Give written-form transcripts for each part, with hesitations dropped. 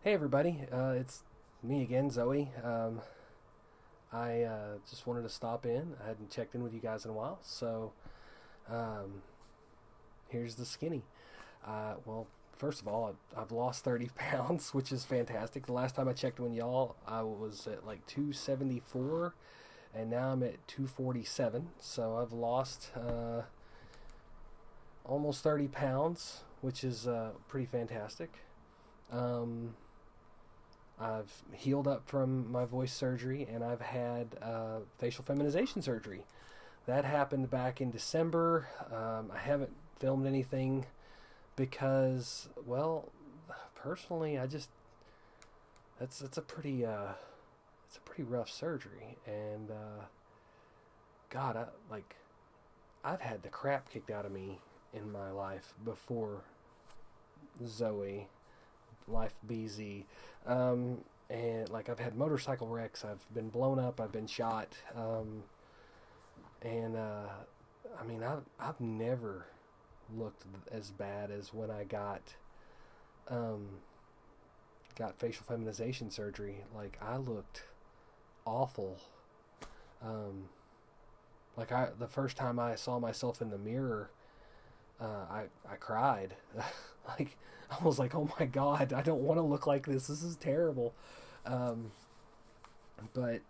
Hey everybody, it's me again, Zoe. I just wanted to stop in. I hadn't checked in with you guys in a while, so um, here's the skinny. Well, first of all, I've lost 30 pounds, which is fantastic. The last time I checked with y'all, I was at like 274, and now I'm at 247. So I've lost almost 30 pounds, which is pretty fantastic. Um, I've healed up from my voice surgery, and I've had facial feminization surgery. That happened back in December. I haven't filmed anything because, well, personally, I just that's a pretty it's a pretty rough surgery, and God, I've had the crap kicked out of me in my life before Zoe, life BZ. And like I've had motorcycle wrecks, I've been blown up, I've been shot, and I mean I've never looked as bad as when I um, got facial feminization surgery. Like I looked awful. Um, like the first time I saw myself in the mirror, I cried. Like I was like, oh my god, I don't want to look like this. This is terrible. Um, but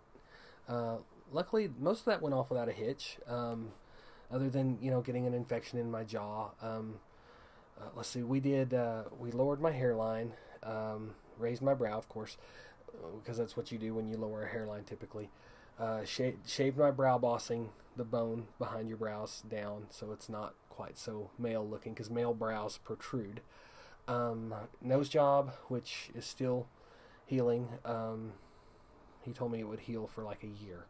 uh, luckily, most of that went off without a hitch. Other than getting an infection in my jaw. Let's see, we lowered my hairline, raised my brow, of course, because that's what you do when you lower a hairline typically. Shaved my brow bossing, the bone behind your brows, down so it's not quite so male looking because male brows protrude. Nose job, which is still healing. He told me it would heal for like a year,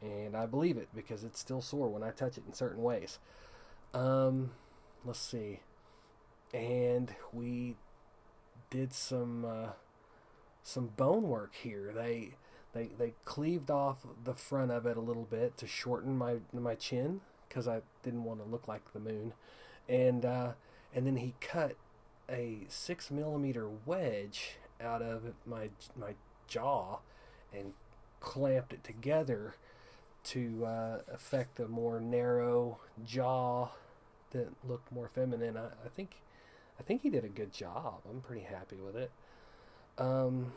and I believe it because it's still sore when I touch it in certain ways. Um, let's see, and we did some bone work here. They cleaved off the front of it a little bit to shorten my chin because I didn't want to look like the moon, and then he cut a 6 millimeter wedge out of my jaw and clamped it together to affect a more narrow jaw that looked more feminine. I think he did a good job. I'm pretty happy with it. Um,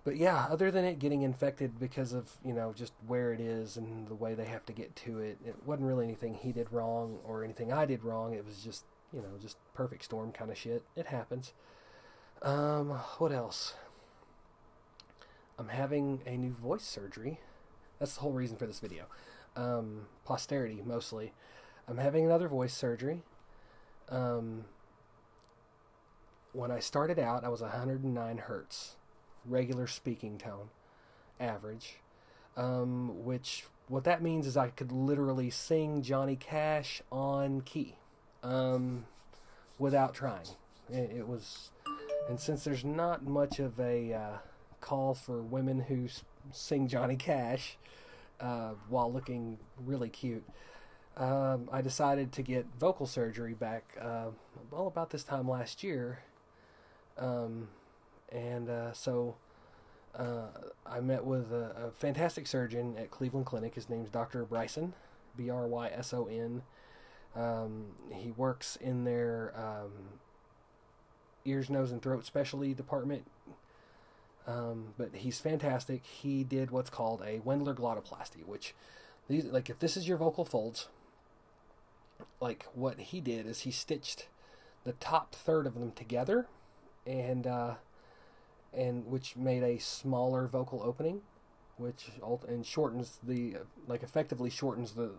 but yeah, other than it getting infected because of just where it is and the way they have to get to it, it wasn't really anything he did wrong or anything I did wrong. It was just just perfect storm kind of shit. It happens. What else? I'm having a new voice surgery. That's the whole reason for this video. Posterity mostly. I'm having another voice surgery. Um, when I started out, I was 109 hertz, regular speaking tone, average. Which what that means is I could literally sing Johnny Cash on key, without trying. It was, and since there's not much of a call for women who sing Johnny Cash while looking really cute, I decided to get vocal surgery back, about this time last year. And so I met with a fantastic surgeon at Cleveland Clinic. His name's Dr. Bryson, Bryson. He works in their ears, nose, and throat specialty department. But he's fantastic. He did what's called a Wendler glottoplasty, which, like, if this is your vocal folds, like what he did is he stitched the top third of them together, and which made a smaller vocal opening, which and shortens effectively shortens the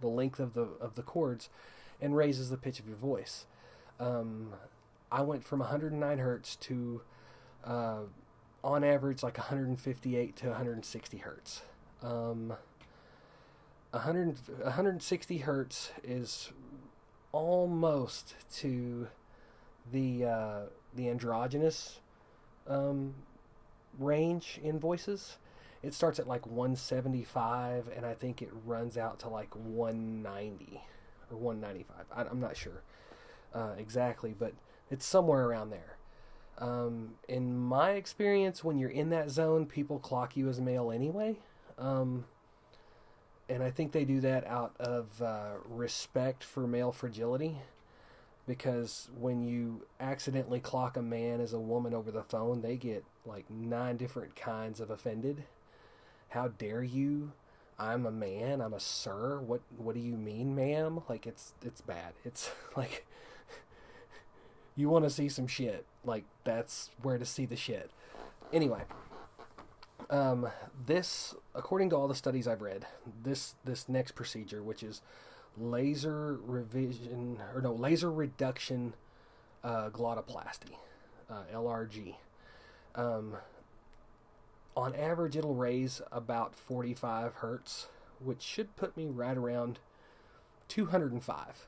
length of the chords, and raises the pitch of your voice. I went from 109 hertz to on average like 158 to 160 hertz. 160 hertz is almost to the androgynous range in voices. It starts at like 175, and I think it runs out to like 190 or 195. I'm not sure exactly, but it's somewhere around there. In my experience, when you're in that zone, people clock you as male anyway. Um, and I think they do that out of respect for male fragility. Because when you accidentally clock a man as a woman over the phone, they get like 9 different kinds of offended. How dare you? I'm a man. I'm a sir. What do you mean, ma'am? Like it's bad. It's like you want to see some shit. Like that's where to see the shit. Anyway, this according to all the studies I've read, this next procedure, which is laser reduction glottoplasty, LRG. On average, it'll raise about 45 hertz, which should put me right around 205,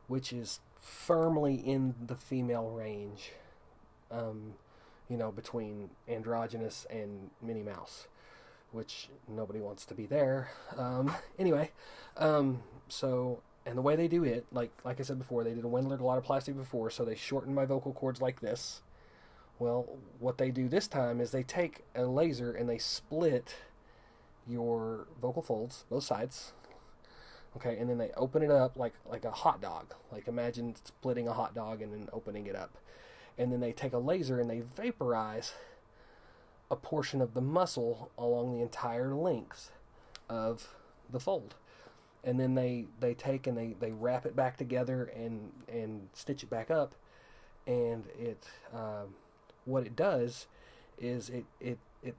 which is firmly in the female range, between androgynous and Minnie Mouse, which nobody wants to be there. Anyway, so, and the way they do it, like I said before, they did a Wendler glottoplasty before, so they shorten my vocal cords like this. Well, what they do this time is they take a laser and they split your vocal folds, both sides. Okay, and then they open it up like a hot dog. Like imagine splitting a hot dog and then opening it up. And then they take a laser and they vaporize a portion of the muscle along the entire length of the fold. And then they take and they wrap it back together and stitch it back up. And it what it does is it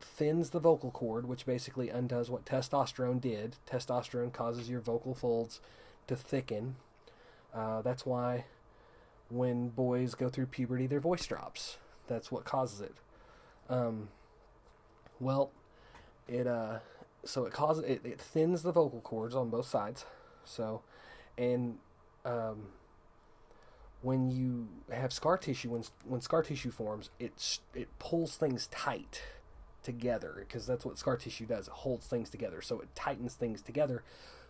thins the vocal cord, which basically undoes what testosterone did. Testosterone causes your vocal folds to thicken. That's why when boys go through puberty, their voice drops. That's what causes it. It thins the vocal cords on both sides. So, and when you have scar tissue, when scar tissue forms, it pulls things tight together, because that's what scar tissue does. It holds things together, so it tightens things together.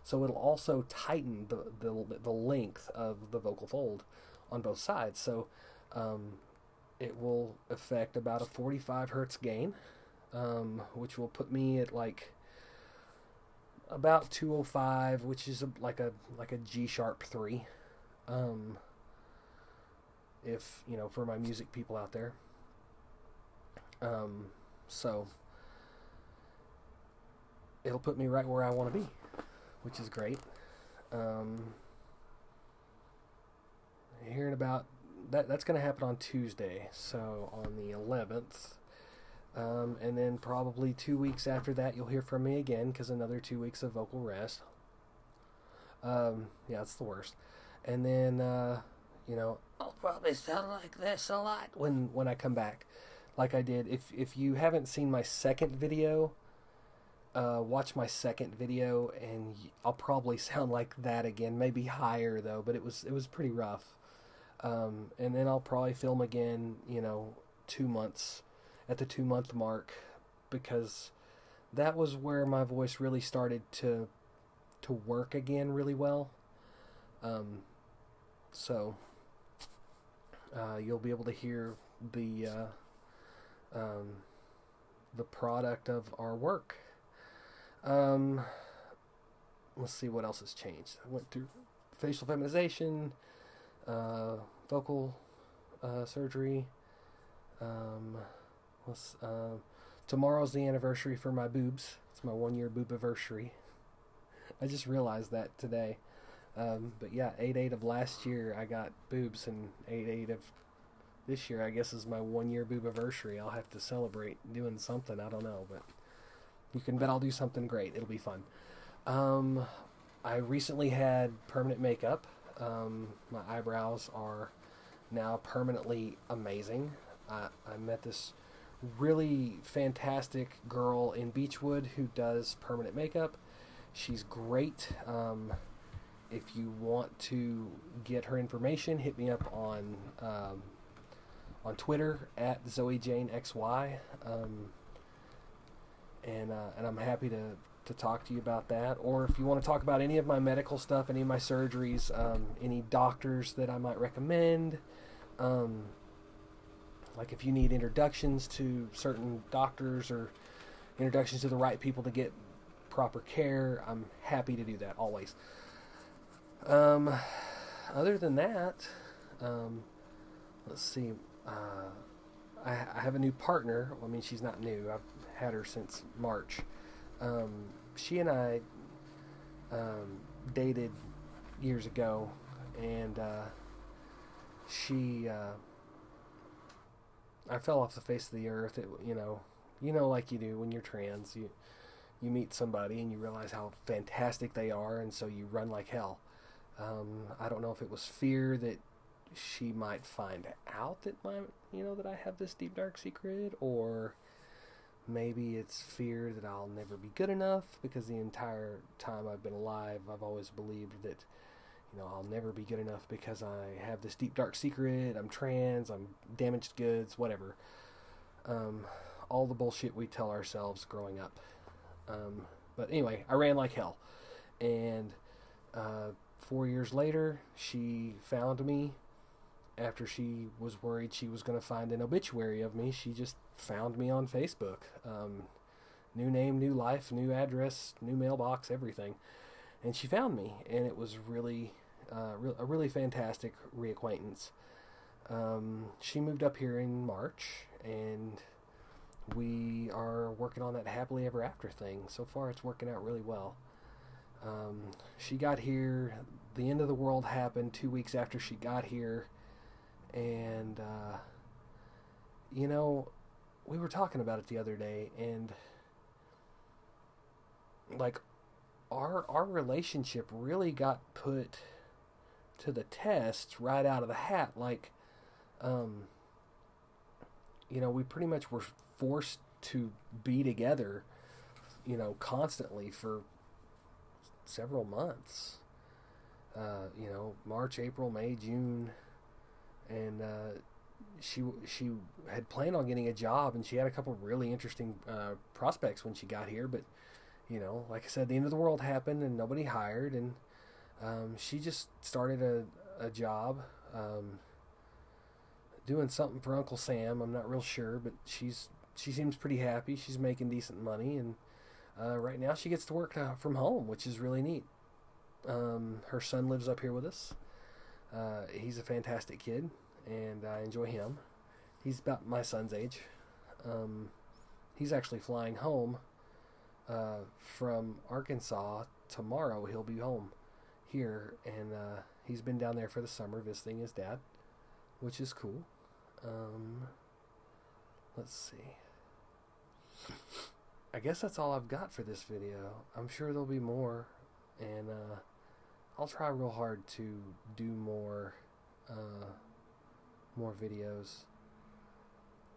So it'll also tighten the length of the vocal fold on both sides. So it will affect about a 45 hertz gain, which will put me at like about 205, which is like a G sharp 3. If for my music people out there. So it'll put me right where I want to be, which is great. Hearing about that's going to happen on Tuesday, so on the 11th. And then probably 2 weeks after that, you'll hear from me again, because another 2 weeks of vocal rest. Yeah, it's the worst. And then, I'll probably sound like this a lot when I come back, like I did. If you haven't seen my second video, watch my second video, and I'll probably sound like that again, maybe higher though. But it was pretty rough. And then I'll probably film again, 2 months, at the 2-month mark, because that was where my voice really started to work again really well. So you'll be able to hear the product of our work. Let's see what else has changed. I went through facial feminization, vocal surgery. Tomorrow's the anniversary for my boobs. It's my 1-year boobiversary. I just realized that today. But yeah, 8/8 of last year I got boobs, and 8/8 of this year I guess is my 1-year boobiversary. I'll have to celebrate doing something. I don't know, but you can bet I'll do something great. It'll be fun. I recently had permanent makeup. My eyebrows are now permanently amazing. I met this really fantastic girl in Beechwood who does permanent makeup. She's great. If you want to get her information, hit me up on Twitter at ZoeJaneXY, and I'm happy to talk to you about that. Or if you want to talk about any of my medical stuff, any of my surgeries, any doctors that I might recommend, Like if you need introductions to certain doctors or introductions to the right people to get proper care, I'm happy to do that always. Other than that, let's see. I have a new partner. Well, I mean, she's not new. I've had her since March. She and I dated years ago, and I fell off the face of the earth. Like you do when you're trans, you meet somebody and you realize how fantastic they are, and so you run like hell. I don't know if it was fear that she might find out that that I have this deep dark secret, or maybe it's fear that I'll never be good enough, because the entire time I've been alive, I've always believed that I'll never be good enough because I have this deep dark secret, I'm trans, I'm damaged goods, whatever. All the bullshit we tell ourselves growing up. But anyway, I ran like hell. And 4 years later, she found me. After she was worried she was going to find an obituary of me, she just found me on Facebook. New name, new life, new address, new mailbox, everything. And she found me, and it was really a really fantastic reacquaintance. She moved up here in March, and we are working on that happily ever after thing. So far, it's working out really well. She got here, the end of the world happened 2 weeks after she got here, and we were talking about it the other day, and like our relationship really got put to the test right out of the hat. Like we pretty much were forced to be together constantly for several months. March, April, May, June, and she had planned on getting a job, and she had a couple really interesting prospects when she got here, but like I said, the end of the world happened and nobody hired, and she just started a job doing something for Uncle Sam. I'm not real sure, but she seems pretty happy. She's making decent money, and right now she gets to work from home, which is really neat. Her son lives up here with us. He's a fantastic kid, and I enjoy him. He's about my son's age. He's actually flying home from Arkansas tomorrow. He'll be home here, and he's been down there for the summer visiting his dad, which is cool. Let's see. I guess that's all I've got for this video. I'm sure there'll be more, and I'll try real hard to do more videos.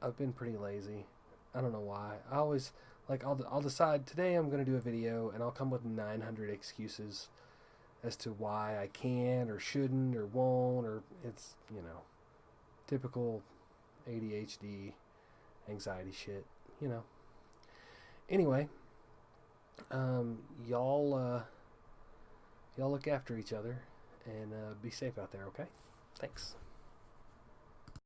I've been pretty lazy. I don't know why. I always I'll decide today I'm going to do a video, and I'll come with 900 excuses as to why I can't or shouldn't or won't, or it's typical ADHD anxiety shit. Anyway, y'all look after each other, and be safe out there, okay? Thanks.